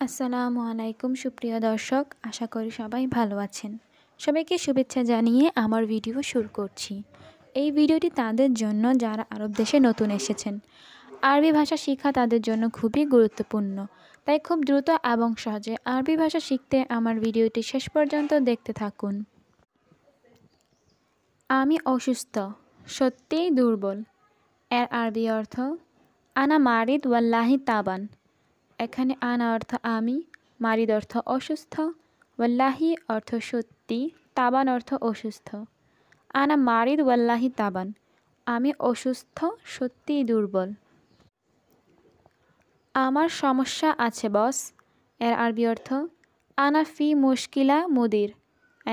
আসসালামু আলাইকুম সুপ্রিয় দর্শক, আশা করি সবাই ভালো আছেন। সবাইকে শুভেচ্ছা জানিয়ে আমার ভিডিও শুরু করছি। এই ভিডিওটি তাদের জন্য যারা আরব দেশে নতুন এসেছেন। আরবি ভাষা শেখা তাদের জন্য খুবই গুরুত্বপূর্ণ, তাই খুব দ্রুত এবং সহজে আরবি ভাষা শিখতে আমার ভিডিওটি শেষ পর্যন্ত দেখতে থাকুন। আমি অসুস্থ, সত্যিই দুর্বল। এর আরবি অর্থ আনা মারিদ ওয়াল্লাহি তাবান। এখানে আনা অর্থ আমি, মারিদ অর্থ অসুস্থ, ওয়াল্লাহি অর্থ সত্যি, তাবান অর্থ অসুস্থ। আনা মারিদ ওয়াল্লাহি তাবান, আমি অসুস্থ, সত্যিই দুর্বল। আমার সমস্যা আছে বস। এর আরবি অর্থ আনা ফি মুশকিলা মুদির।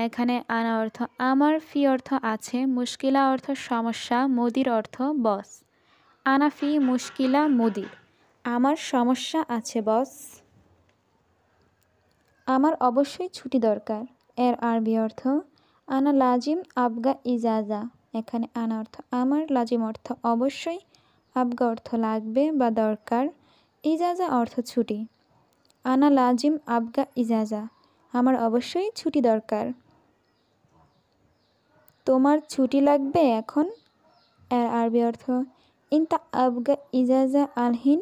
এখানে আনা অর্থ আমার, ফি অর্থ আছে, মুশকিলা অর্থ সমস্যা, মুদির অর্থ বস। আনা ফি মুশকিলা মুদির, আমার সমস্যা আছে বস। আমার অবশ্যই ছুটি দরকার। এর আরবি অর্থ আনা লাজিম আবগা ইজাজা। এখানে আনা অর্থ আমার, লাজিম অর্থ অবশ্যই, আবগা অর্থ লাগবে বা দরকার, ইজাজা অর্থ ছুটি। আনা লাজিম আবগা ইজাজা, আমার অবশ্যই ছুটি দরকার। তোমার ছুটি লাগবে এখন। এর আরবি অর্থ ইনতা আবগা ইজাজা আলহিন।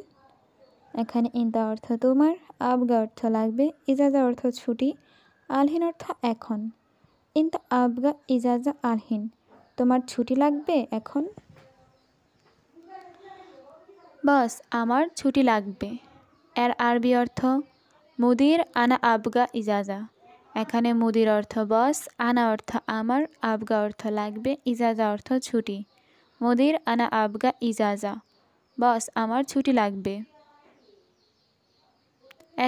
এখানে ইনতা অর্থ তোমার, আবগা অর্থ লাগবে, ইজাজা অর্থ ছুটি, আলহিন অর্থ এখন। ইনতা আবগা ইজাজা আলহিন, তোমার ছুটি লাগবে এখন। বস, আমার ছুটি লাগবে। এর আরবি অর্থ মুদির আনা আবগা ইজাজা। এখানে মুদির অর্থ বস, আনা অর্থ আমার, আবগা অর্থ লাগবে, ইজাজা অর্থ ছুটি। মুদির আনা আবগা ইজাজা, বস আমার ছুটি লাগবে।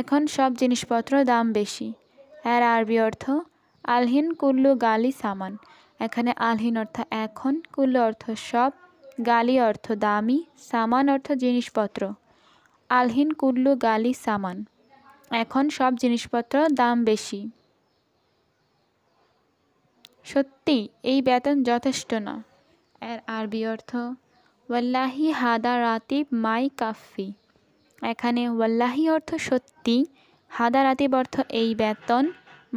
এখন সব জিনিসপত্র দাম বেশি। এর আরবি অর্থ আলহিন কুল্লু গালি সামান। এখানে আলহিন অর্থ এখন, কুল্লু অর্থ সব, গালি অর্থ দামি, সামান অর্থ জিনিসপত্র। আলহিন কুল্লু গালি সামান, এখন সব জিনিসপত্র দাম বেশি। সত্যি এই বেতন যথেষ্ট না। এর আরবি অর্থ ওয়াল্লাহি হাদা রাতিব মাই কাফি। এখানে ওয়াল্লাহি অর্থ সত্যি, হাদা রাতিব অর্থ এই বেতন,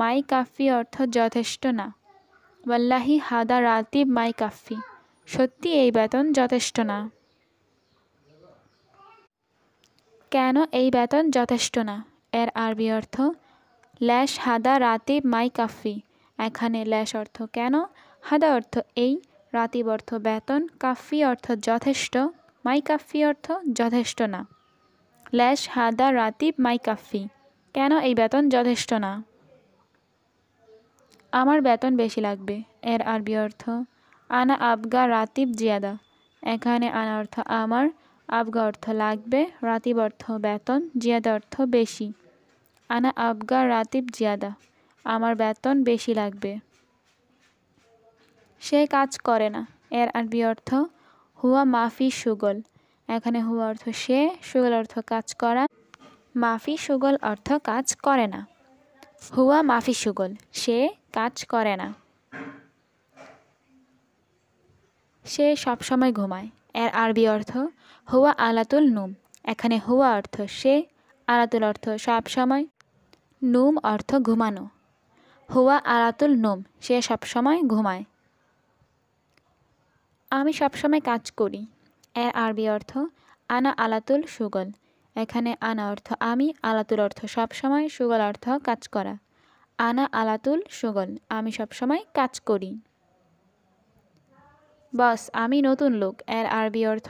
মাই কাফি অর্থ যথেষ্ট না। ওয়াল্লাহি হাদা রাতিব মাই কাফি, সত্যি এই বেতন যথেষ্ট না। কেন এই বেতন যথেষ্ট না? এর আরবি অর্থ ল্যাশ হাদা রাতিব মাই কাফি। এখানে ল্যাশ অর্থ কেন, হাদা অর্থ এই, রাতিব অর্থ বেতন, কাফি অর্থ যথেষ্ট, মাই কাফি অর্থ যথেষ্ট না। ল্যাশ হাদা রাতিব মাই কাফি, কেন এই বেতন যথেষ্ট না? আমার বেতন বেশি লাগবে। এর আরবি অর্থ আনা আবগা রাতিব জিয়াদা। এখানে আনা অর্থ আমার, আবগা অর্থ লাগবে, রাতিব অর্থ বেতন, জিয়াদা অর্থ বেশি। আনা আবগা রাতিব জিয়াদা, আমার বেতন বেশি লাগবে। সে কাজ করে না। এর আরবি অর্থ হুয়া মাফি সুগল। এখানে হুয়া অর্থ সে, সুগল অর্থ কাজ করা, মাফি সুগল অর্থ কাজ করে না। হুয়া মাফি সুগল, সে কাজ করে না। সে সবসময় ঘুমায়। এর আরবি অর্থ হুয়া আলাতুল নুম। এখানে হুয়া অর্থ সে, আলাতুল অর্থ সবসময়, নুম অর্থ ঘুমানো। হুয়া আলাতুল নুম, সে সবসময় ঘুমায়। আমি সবসময় কাজ করি। এর আরবি অর্থ আনা আলাতুল সুগল। এখানে আনা অর্থ আমি, আলাতুল অর্থ সবসময়, সুগল অর্থ কাজ করা। আনা আলাতুল সুগল, আমি সবসময় কাজ করি। বস, আমি নতুন লোক। এর আরবি অর্থ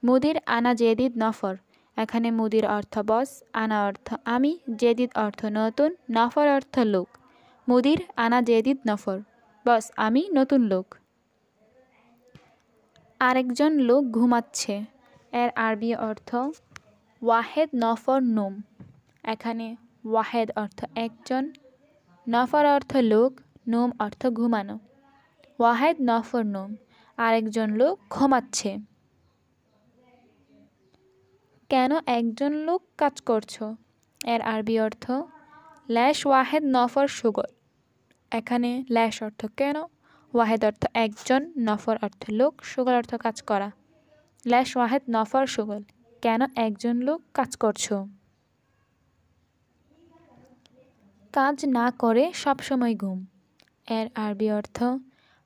মুদির আনা জেদিদ নফর। এখানে মুদির অর্থ বস, আনা অর্থ আমি, জেদিদ অর্থ নতুন, নফর অর্থ লোক। মুদির আনা জেদিদ নফর, বস আমি নতুন লোক। আরেকজন লোক ঘুমাচ্ছে। এর আরবি অর্থ ওয়াহেদ নফর নুম। এখানে ওয়াহেদ অর্থ একজন, নফর অর্থ লোক, নুম অর্থ ঘুমানো। ওয়াহেদ নফর নুম, আরেকজন লোক ঘুমাচ্ছে। কেন একজন লোক কাজ করছো? এর আরবি অর্থ ল্যাশ ওয়াহেদ নফর সুগল। এখানে ল্যাশ অর্থ কেন, ওয়াহেদ অর্থ একজন, নফর অর্থ লোক, সুগল অর্থ কাজ করা। ল্যাশ ওয়াহেদ নফর সুগল, কেন একজন লোক কাজ করছো? কাজ না করে সবসময় ঘুম। এর আরবি অর্থ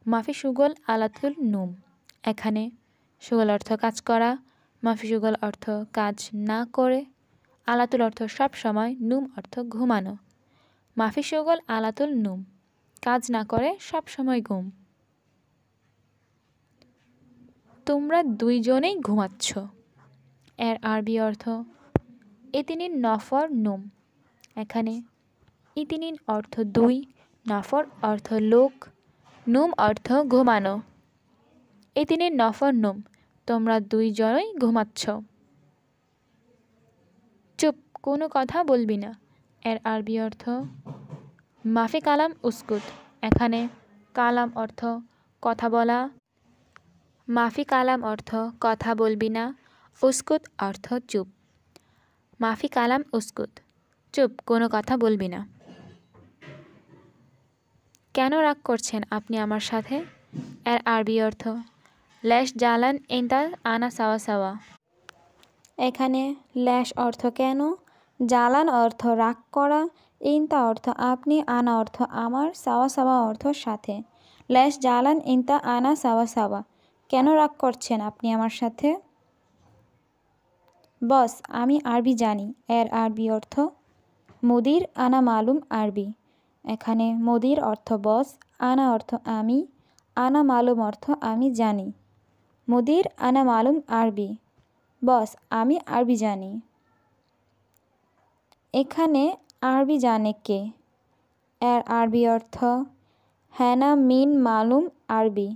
মাফি শুগল আলাতুল নুম। এখানে শুগল অর্থ কাজ করা, মাফি শুগল অর্থ কাজ না করে, আলাতুল অর্থ সব সময়, নুম অর্থ ঘুমানো। মাফি শুগল আলাতুল নুম, কাজ না করে সব সময় ঘুম। তোমরা দুইজনেই ঘুমাচ্ছ। এর আরবি অর্থ ইতিনিন নফর নুম। এখানে ইতিনিন অর্থ দুই, নফর অর্থ লোক, নুম অর্থ ঘুমানো। ইতিনিন নফর নুম, তোমরা দুইজনই ঘুমাচ্ছ। চুপ, কোনো কথা বলবি না। এর আরবি অর্থ মাফি কালাম উস্কুত। এখানে কালাম অর্থ কথা বলা, মাফি কালাম অর্থ কথা বলবি না, উস্কুত অর্থ চুপ। মাফি কালাম উস্কুত, চুপ, কোনো কথা বলবি না। কেন রাগ করছেন আপনি আমার সাথে? এর আরবি অর্থ ল্যাশ জালান ইনতা আনা সাওয়া সাওয়া। এখানে ল্যাশ অর্থ কেন, জালান অর্থ রাগ করা, ইনতা অর্থ আপনি, আনা অর্থ আমার, সাওয়া সাওয়া অর্থ সাথে। ল্যাশ জালান ইনতা আনা সাওয়া সাওয়া, কেন রাগ করছেন আপনি আমার সাথে? বস, আমি আরবি জানি। এর আরবি অর্থ মুদির আনা মালুম আরবি। এখানে মুদির অর্থ বস, আনা অর্থ আমি, আনা মালুম অর্থ আমি জানি। মুদির আনা মালুম আরবি, বস আমি আরবি জানি। এখানে আরবি জানে কে? এর আরবি অর্থ হেনা মিন মালুম আরবি।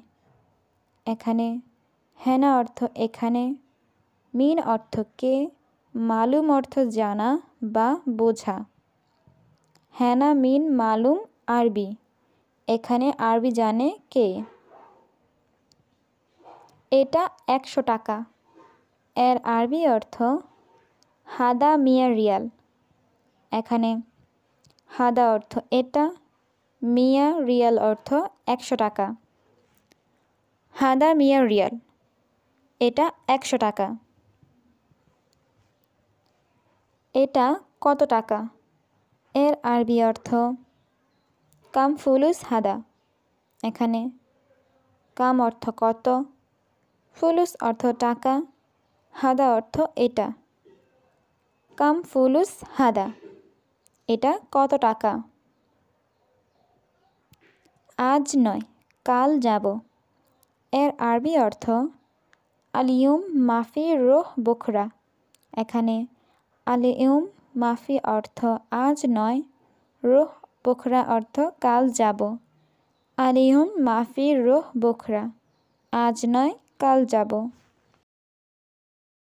এখানে হেনা অর্থ এখানে, মিন অর্থ কে, মালুম অর্থ জানা বা বোঝা। হেনা মিন মালুম আরবি, এখানে আরবি জানে কে? এটা 100 টাকা। এর আরবি অর্থ হাদা মিয়া রিয়াল। এখানে হাদা অর্থ এটা, মিয়া রিয়াল অর্থ 100 টাকা। হাদা মিয়া রিয়াল, এটা 100 টাকা। এটা কত টাকা? এর আরবি অর্থ কাম ফুলুস হাদা। এখানে কাম অর্থ কত, ফুলুস অর্থ টাকা, হাদা অর্থ এটা। কাম ফুলুস হাদা, এটা কত টাকা? আজ নয়, কাল যাব। এর আরবি অর্থ আলিয়ুম মাফি রোহ বখরা। এখানে আলিয়ুম মাফি অর্থ আজ নয়, রোহ বখরা অর্থ কাল যাব। আলিয়ুম মাফি রোহ বখরা, আজ নয় কাল যাব।